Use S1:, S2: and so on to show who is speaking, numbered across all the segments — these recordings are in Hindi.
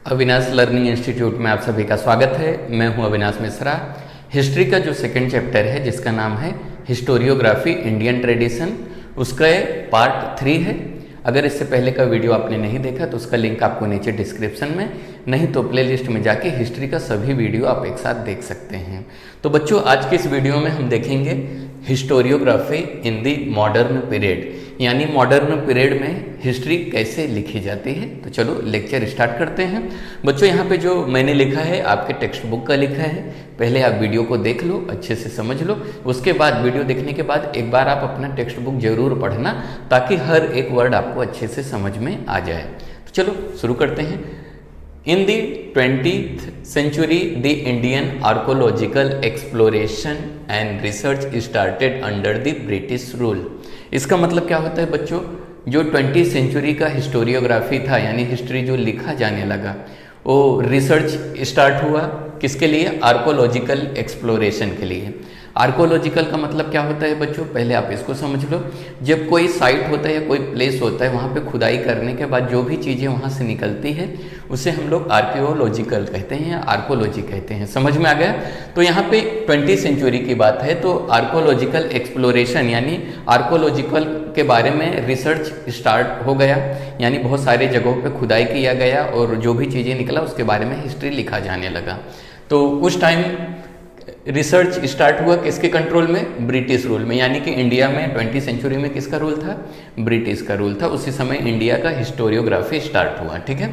S1: अविनाश लर्निंग इंस्टीट्यूट में आप सभी का स्वागत है। मैं हूं अविनाश मिश्रा। हिस्ट्री का जो सेकंड चैप्टर है जिसका नाम है हिस्टोरियोग्राफी इंडियन ट्रेडिशन, उसका पार्ट 3 है। अगर इससे पहले का वीडियो आपने नहीं देखा तो उसका लिंक आपको नीचे डिस्क्रिप्शन में, नहीं तो प्लेलिस्ट में जाके हिस्ट्री का सभी वीडियो आप एक साथ देख सकते हैं। तो बच्चों, आज के इस वीडियो में हम देखेंगे हिस्टोरियोग्राफी इन दी मॉडर्न पीरियड, यानी मॉडर्न पीरियड में हिस्ट्री कैसे लिखी जाती है। तो चलो लेक्चर स्टार्ट करते हैं। बच्चों, यहाँ पे जो मैंने लिखा है आपके टेक्स्ट बुक का लिखा है। पहले आप वीडियो को देख लो, अच्छे से समझ लो, उसके बाद वीडियो देखने के बाद एक बार आप अपना टेक्स्ट बुक जरूर पढ़ना, ताकि हर एक वर्ड आपको अच्छे से समझ में आ जाए। तो चलो शुरू करते हैं। In the 20th century, the Indian archaeological exploration and research started under the British rule। इसका मतलब क्या होता है बच्चों, जो 20th सेंचुरी का हिस्टोरियोग्राफी था, यानी हिस्ट्री जो लिखा जाने लगा, वो रिसर्च स्टार्ट हुआ किसके लिए? आर्कोलॉजिकल एक्सप्लोरेशन के लिए। आर्कोलॉजिकल का मतलब क्या होता है बच्चों, पहले आप इसको समझ लो। जब कोई साइट होता है या कोई प्लेस होता है, वहाँ पे खुदाई करने के बाद जो भी चीज़ें वहाँ से निकलती है उसे हम लोग आर्कियोलॉजिकल कहते हैं या आर्कोलॉजी कहते हैं। समझ में आ गया? तो यहाँ पे 20th सेंचुरी की बात है, तो आर्कोलॉजिकल एक्सप्लोरेशन यानी आर्कोलॉजिकल के बारे में रिसर्च स्टार्ट हो गया, यानी बहुत सारे जगहों पे खुदाई किया गया और जो भी चीज़ें निकला उसके बारे में हिस्ट्री लिखा जाने लगा। तो उस टाइम रिसर्च स्टार्ट हुआ किसके कंट्रोल में? ब्रिटिश रूल में। यानी कि इंडिया में 20th सेंचुरी में किसका रूल था? ब्रिटिश का रूल था। उसी समय इंडिया का हिस्टोरियोग्राफी स्टार्ट हुआ। ठीक है।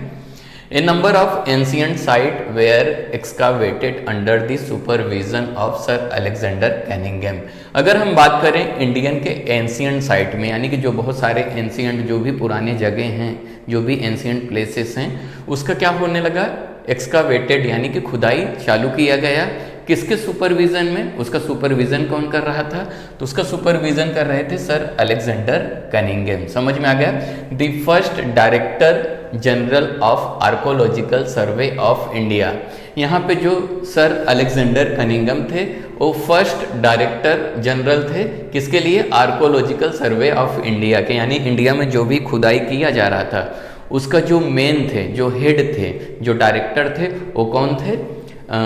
S1: A number of ancient site were excavated under the supervision of sir Alexander Cunningham. अगर हम बात करें इंडियन के एंशियंट साइट में, यानी कि जो बहुत सारे एंशियंट जो भी पुराने जगह हैं, जो भी एंशियंट प्लेसेस हैं, उसका क्या होने लगा? एक्सकावेटेड यानी कि खुदाई चालू किया गया। किसके सुपरविजन में? उसका सुपरविजन कौन कर रहा था? तो उसका सुपरविजन कर रहे थे सर अलेक्जेंडर कनिंघम। समझ में आ गया? The first director general of archaeological survey of India. यहाँ पे जो सर अलेक्जेंडर कनिंघम थे वो फर्स्ट डायरेक्टर जनरल थे किसके लिए? आर्कोलॉजिकल सर्वे ऑफ इंडिया के। यानी इंडिया में जो भी खुदाई किया जा रहा था उसका जो मेन थे, जो हेड थे, जो डायरेक्टर थे, वो कौन थे?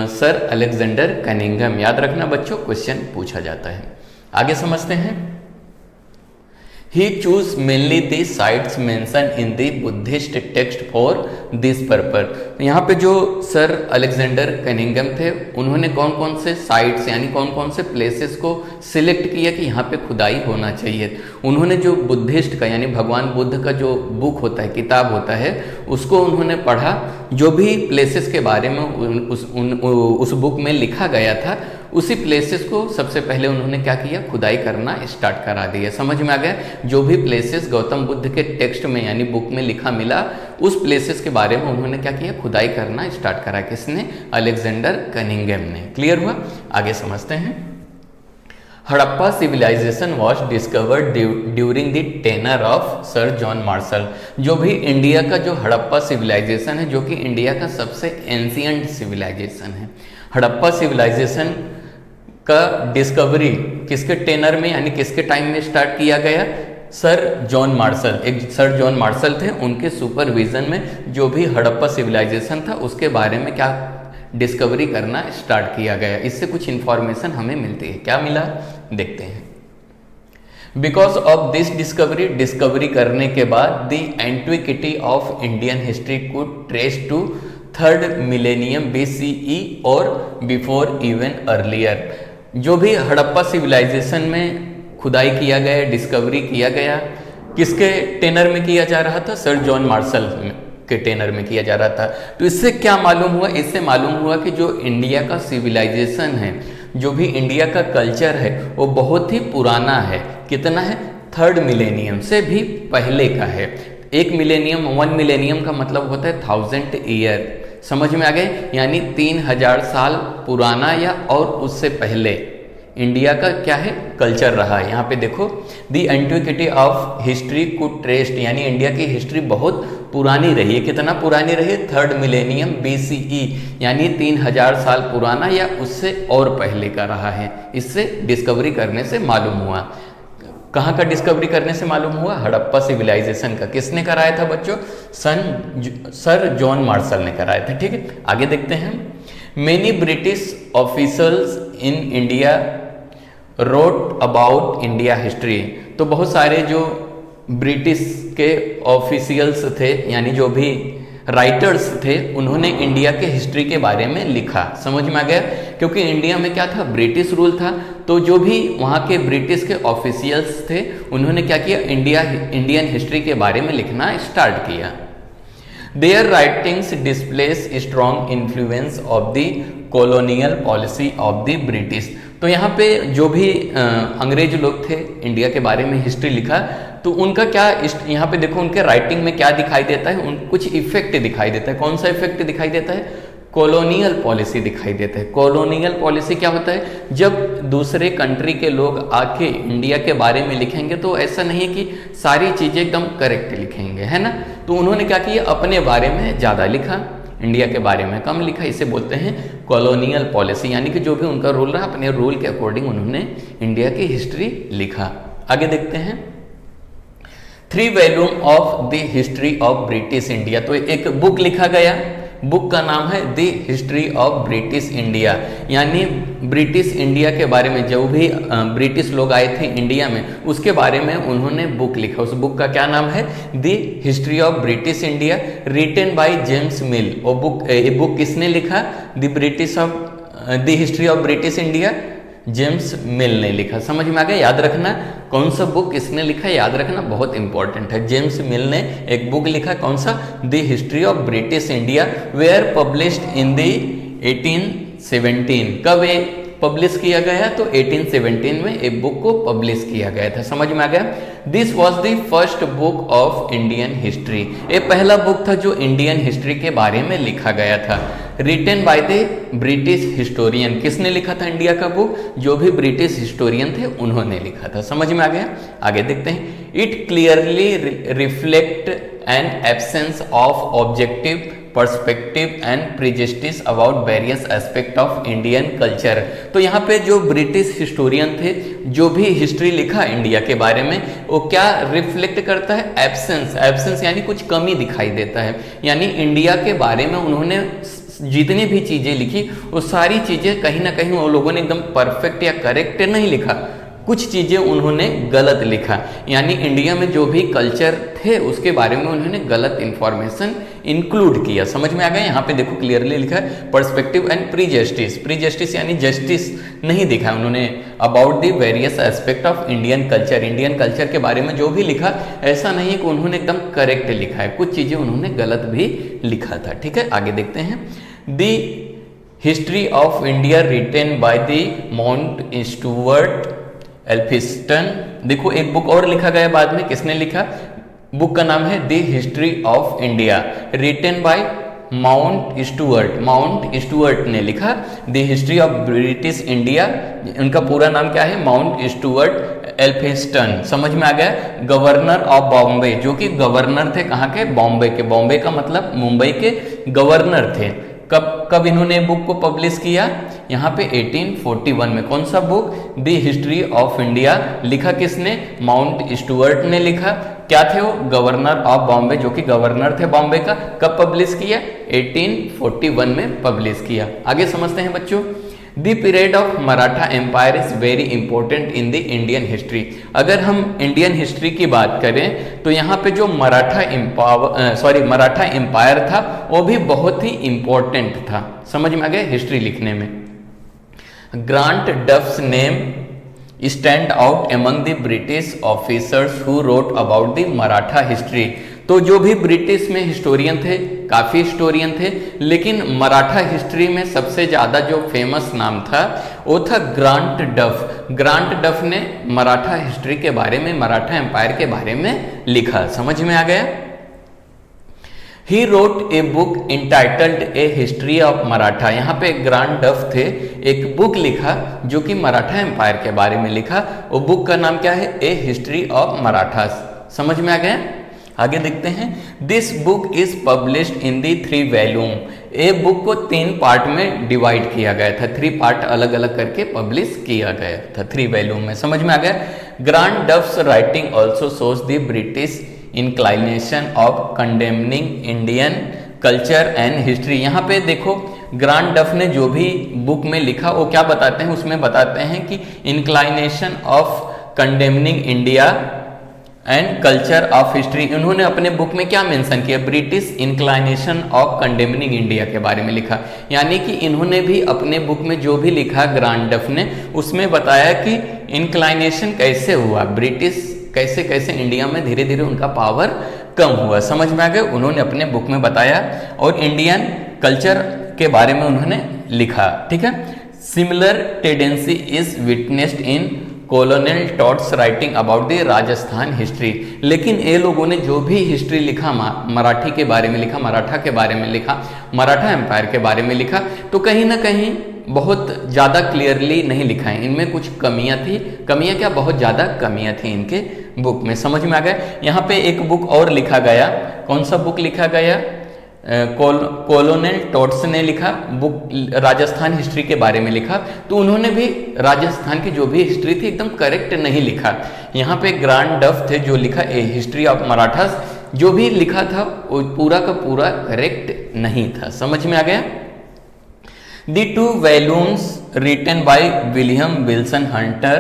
S1: Sir Alexander Cunningham. याद रखना बच्चों, क्वेश्चन पूछा जाता है। आगे समझते हैं। He chose mainly the sites mentioned in the Buddhist text for this purpose। तो यहाँ पे जो सर अलेक्जेंडर कनिंघम थे, उन्होंने कौन कौन से साइट्स यानी कौन कौन से प्लेसेस को सिलेक्ट किया कि यहाँ पे खुदाई होना चाहिए। उन्होंने जो बुद्धिस्ट का यानी भगवान बुद्ध का जो बुक होता है, किताब होता है, उसको उन्होंने पढ़ा। जो भी प्लेसेस के बारे में उस बुक में लिखा गया था, उसी प्लेसेस को सबसे पहले उन्होंने क्या किया? खुदाई करना स्टार्ट करा दिया। समझ में आ गया? जो भी प्लेसेस गौतम बुद्ध के टेक्स्ट में यानी बुक में लिखा मिला, उस प्लेसेस के बारे में उन्होंने क्या किया? खुदाई करना स्टार्ट करा। किसने? अलेक्जेंडर कनिंघम ने। क्लियर हुआ? आगे समझते हैं। Harappa civilization was discovered during the tenure of sir John Marshall. जो भी इंडिया का जो हड़प्पा सिविलाइजेशन है, जो कि इंडिया का सबसे एंशियंट सिविलाइजेशन है, हड़प्पा सिविलाइजेशन का डिस्कवरी किसके टेनर में यानी किसके टाइम में स्टार्ट किया गया? Sir John martial. एक सर जॉन मार्शल थे, उनके सुपरविजन में जो भी हड़प्पा सिविलाइजेशन था उसके बारे में क्या डिस्कवरी करना स्टार्ट किया गया। इससे कुछ इंफॉर्मेशन हमें मिलती है। क्या मिला देखते हैं। बिकॉज ऑफ दिस डिस्कवरी करने के बाद the antiquity of Indian history could trace to 3rd millennium BCE और बिफोर इवन अर्लियर। जो भी हड़प्पा सिविलाइजेशन में खुदाई किया गया, डिस्कवरी किया गया, किसके टेनर में किया जा रहा था? सर जॉन मार्शल के टेनर में किया जा रहा था। तो इससे क्या मालूम हुआ? इससे मालूम हुआ कि जो इंडिया का सिविलाइजेशन है, जो भी इंडिया का कल्चर है, वो बहुत ही पुराना है। कितना है? 3rd मिलेनियम से भी पहले का है। 1 मिलेनियम का मतलब होता है 1000 ईयर। समझ में आ गए? यानी 3000 साल पुराना या और उससे पहले इंडिया का क्या है? कल्चर रहा है। यहाँ पे देखो, the antiquity of history could traced, यानी इंडिया की हिस्ट्री बहुत पुरानी रही है। कितना पुरानी रही है? 3rd मिलेनियम BCE, यानी 3000 साल पुराना या उससे और पहले का रहा है। इससे डिस्कवरी करने से मालूम हुआ। कहाँ का डिस्कवरी करने से मालूम हुआ? हड़प्पा सिविलाइजेशन का। किसने कराया था बच्चों? सर जॉन मार्शल ने कराया था। ठीक है, आगे देखते हैं। Many British officers in India wrote about India history. तो बहुत सारे जो ब्रिटिश के ऑफिशियल्स थे, यानी जो भी राइटर्स थे, उन्होंने इंडिया के हिस्ट्री के बारे में लिखा। समझ में आ गया? क्योंकि इंडिया में क्या था? ब्रिटिश रूल था। तो जो भी वहाँ के ब्रिटिश के ऑफिशियल्स थे, उन्होंने क्या किया? इंडियन हिस्ट्री के बारे में लिखना स्टार्ट किया। Their writings displays strong influence of the colonial policy of the British। तो यहाँ पे जो भी अंग्रेज लोग थे, इंडिया के बारे में हिस्ट्री लिखा, तो उनका क्या यहाँ पे देखो, उनके राइटिंग में क्या दिखाई देता है? कुछ इफेक्ट दिखाई देता है। कौन सा इफेक्ट दिखाई देता है? कॉलोनियल पॉलिसी दिखाई देता है। कॉलोनियल पॉलिसी क्या होता है? जब दूसरे कंट्री के लोग आके इंडिया के बारे में लिखेंगे तो ऐसा नहीं है कि सारी चीज़ें एकदम करेक्ट लिखेंगे, है ना। तो उन्होंने क्या किया? अपने बारे में ज़्यादा लिखा, इंडिया के बारे में कम लिखा। इसे बोलते हैं कॉलोनियल पॉलिसी, यानी कि जो भी उनका रूल रहा, अपने रूल के अकॉर्डिंग उन्होंने इंडिया की हिस्ट्री लिखा। आगे देखते हैं। 3 volume of the history of British India. तो एक बुक लिखा गया, बुक का नाम है the history of British India, यानी ब्रिटिश इंडिया के बारे में, जो भी ब्रिटिश लोग आए थे इंडिया में, उसके बारे में उन्होंने बुक लिखा। उस बुक का क्या नाम है? The history of British India, written by James Mill. और ये बुक किसने लिखा? The history of British India, James Mill ने लिखा। समझ में आ गया? याद रखना कौन सा बुक किसने लिखा, याद रखना, बहुत इंपॉर्टेंट है। जेम्स मिल ने एक बुक लिखा, कौन सा? The history of British India, were published in the 1817। कब ये पब्लिश किया गया? तो 1817 में एक बुक को पब्लिश किया गया था। समझ में आ गया? This was the first book of Indian history. ये पहला बुक था जो इंडियन हिस्ट्री के बारे में लिखा गया था। Written by the British historian. किसने लिखा था इंडिया का बुक? जो भी ब्रिटिश हिस्टोरियन थे उन्होंने लिखा था। समझ में आ गया? आगे देखते हैं। It clearly reflect an absence of objective perspective and prejudice about various aspect of Indian culture. तो यहाँ पे जो ब्रिटिश हिस्टोरियन थे, जो भी हिस्ट्री लिखा इंडिया के बारे में, वो क्या रिफ्लेक्ट करता है? एब्सेंस। एब्सेंस यानी कुछ कमी दिखाई देता है, यानी इंडिया के बारे में उन्होंने जितनी भी चीजें लिखी, वो सारी चीजें कहीं ना कहीं वो लोगों ने एकदम परफेक्ट या करेक्ट नहीं लिखा, कुछ चीजें उन्होंने गलत लिखा। यानी इंडिया में जो भी कल्चर थे उसके बारे में उन्होंने गलत इंफॉर्मेशन इंक्लूड किया। समझ में आ गया? यहाँ पे देखो क्लियरली लिखा है पर्सपेक्टिव एंड प्रीजस्टिस। प्रीजस्टिस यानी जस्टिस नहीं दिखा उन्होंने। About the various aspect of Indian culture, Indian culture के बारे में जो भी लिखा, ऐसा नहीं है कि उन्होंने एकदम करेक्ट लिखा है, कुछ चीजें उन्होंने गलत भी लिखा था। ठीक है, आगे देखते हैं। The history of India written by the Mount Stuart Elphinstone. देखो एक बुक और लिखा गया बाद में, किसने लिखा? बुक का नाम है the history of India, written by Mount Stuart. Mount Stuart ने लिखा the history of British India. उनका पूरा नाम क्या है? Mount Stuart Elphinstone. समझ में आ गया? गवर्नर ऑफ बॉम्बे, जो कि गवर्नर थे कहाँ के? बॉम्बे के। बॉम्बे का मतलब मुंबई के गवर्नर थे। कब इन्होंने बुक को पब्लिश किया? यहाँ पे 1841 में। कौन सा book? The history of India. लिखा किसने? माउंट स्टुअर्ट ने लिखा। क्या थे वो? गवर्नर ऑफ बॉम्बे, जो कि गवर्नर थे बॉम्बे का। कब पब्लिश किया? 1841 में पब्लिश किया। आगे समझते हैं बच्चों। The period of Maratha empire is very important in the Indian history. अगर हम इंडियन हिस्ट्री की बात करें तो यहाँ पे जो मराठा एम्पायर था वो भी बहुत ही इंपॉर्टेंट था। समझ में आ गया हिस्ट्री लिखने में। Grant Duff's name stand out among the British officers who wrote about the Maratha history. तो जो भी ब्रिटिश में हिस्टोरियन थे, काफ़ी हिस्टोरियन थे, लेकिन मराठा हिस्ट्री में सबसे ज़्यादा जो फेमस नाम था वो था ग्रांट डफ। ग्रांट डफ ने मराठा हिस्ट्री के बारे में, मराठा एम्पायर के बारे में लिखा। समझ में आ गया? He wrote a book entitled A history of Maratha. यहाँ पे ग्रांट डफ थे, एक बुक लिखा जो कि मराठा एम्पायर के बारे में लिखा। वो बुक का नाम क्या है? ए हिस्ट्री ऑफ मराठास। समझ में आ गया? आगे देखते हैं। This book is published in the 3 volume. ये बुक को 3 पार्ट में डिवाइड किया गया था, 3 पार्ट अलग अलग करके पब्लिश किया गया था, 3 वॉल्यूम में। समझ में आ गया। Grant Duff's writing also shows the British inclination of condemning Indian culture and history. यहाँ पे देखो ग्रांट डफ ने जो भी बुक में लिखा वो क्या बताते हैं, उसमें बताते हैं कि inclination of condemning India and culture of history. उन्होंने अपने बुक में क्या मेंशन किया, British inclination of condemning India के बारे में लिखा। यानी कि इन्होंने भी अपने बुक में जो भी लिखा ग्रांट डफ ने, उसमें बताया कि इंक्लाइनेशन कैसे हुआ, ब्रिटिश कैसे कैसे इंडिया में धीरे धीरे उनका पावर कम हुआ। समझ में आ गया। उन्होंने अपने बुक में बताया और इंडियन कल्चर के बारे में उन्होंने लिखा। ठीक है। Similar tendency is witnessed in colonial thoughts writing about the Rajasthan history. लेकिन ये लोगों ने जो भी हिस्ट्री लिखा, मराठी के बारे में लिखा, मराठा के बारे में लिखा, मराठा एम्पायर के बारे में लिखा, तो कहीं ना कहीं बहुत ज़्यादा क्लियरली नहीं लिखा है। इनमें कुछ कमियां थी। कमियां क्या, बहुत ज़्यादा कमियां थी इनके बुक में। समझ में आ गया। यहाँ पे एक बुक और लिखा गया। कौन सा बुक लिखा गया, कॉलोनियल थॉट्स ने लिखा बुक, राजस्थान हिस्ट्री के बारे में लिखा। तो उन्होंने भी राजस्थान की जो भी हिस्ट्री थी एकदम करेक्ट नहीं लिखा। यहाँ पे ग्रांट डफ थे जो लिखा ए हिस्ट्री ऑफ मराठास, जो भी लिखा था वो पूरा का पूरा करेक्ट नहीं था। समझ में आ गया। The 2 volumes written by William Wilson Hunter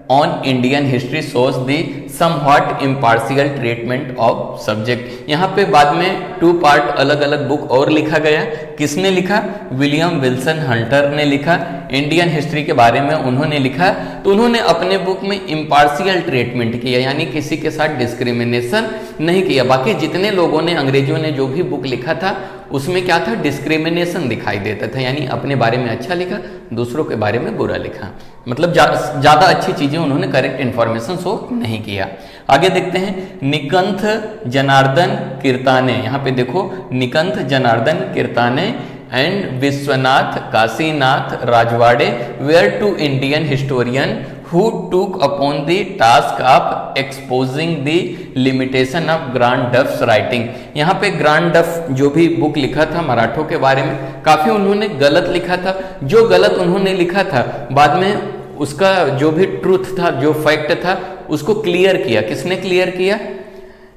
S1: on Indian history shows the somewhat impartial treatment of subject। यहाँ पे बाद में 2 पार्ट अलग अलग बुक और लिखा गया। किसने लिखा, विलियम विल्सन हंटर ने लिखा। इंडियन हिस्ट्री के बारे में उन्होंने लिखा। तो उन्होंने अपने बुक में इम्पार्शियल ट्रीटमेंट किया, यानी किसी के साथ डिस्क्रिमिनेशन नहीं किया। बाकी जितने लोगों ने, अंग्रेजों ने जो भी बुक लिखा था उसमें क्या था, डिस्क्रिमिनेशन दिखाई देता था। यानी अपने बारे में अच्छा लिखा, दूसरों के बारे में बुरा लिखा। मतलब ज़्यादा अच्छी चीज़ें उन्होंने करेक्ट इन्फॉर्मेशन शो नहीं किया। आगे देखते हैं निकंथ जनार्दन कीर्ताने। यहाँ पे देखो Nilkanth Janardan Kirtane and Vishwanath Kashinath Rajwade were 2 Indian historian who took upon the task of exposing the limitation of Grant Duff's writing. यहाँ पे ग्रांट डफ जो भी बुक लिखा था मराठों के बारे में, काफी उन्होंने गलत लिखा था। जो गलत उन्होंने लिखा था बाद में उसका जो भी ट्रूथ था, जो फैक्ट था, उसको क्लियर किया। किसने क्लियर किया,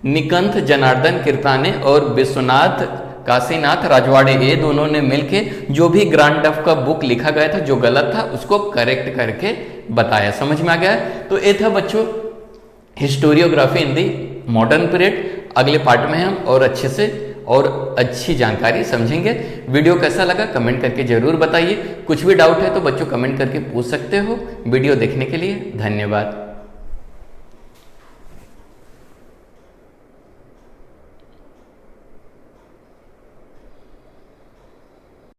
S1: निकंथ जनार्दन कीर्ताने और विश्वनाथ काशीनाथ राजवाड़े, ये दोनों ने मिलके जो भी ग्रांट डफ का बुक लिखा गया था जो गलत था उसको करेक्ट करके बताया। समझ में आ गया। तो ये था बच्चों हिस्टोरियोग्राफी इन दी मॉडर्न पीरियड। अगले पार्ट में हम और अच्छे से और अच्छी जानकारी समझेंगे। वीडियो कैसा लगा कमेंट करके जरूर बताइए। कुछ भी डाउट है तो बच्चों कमेंट करके पूछ सकते हो। वीडियो देखने के लिए धन्यवाद।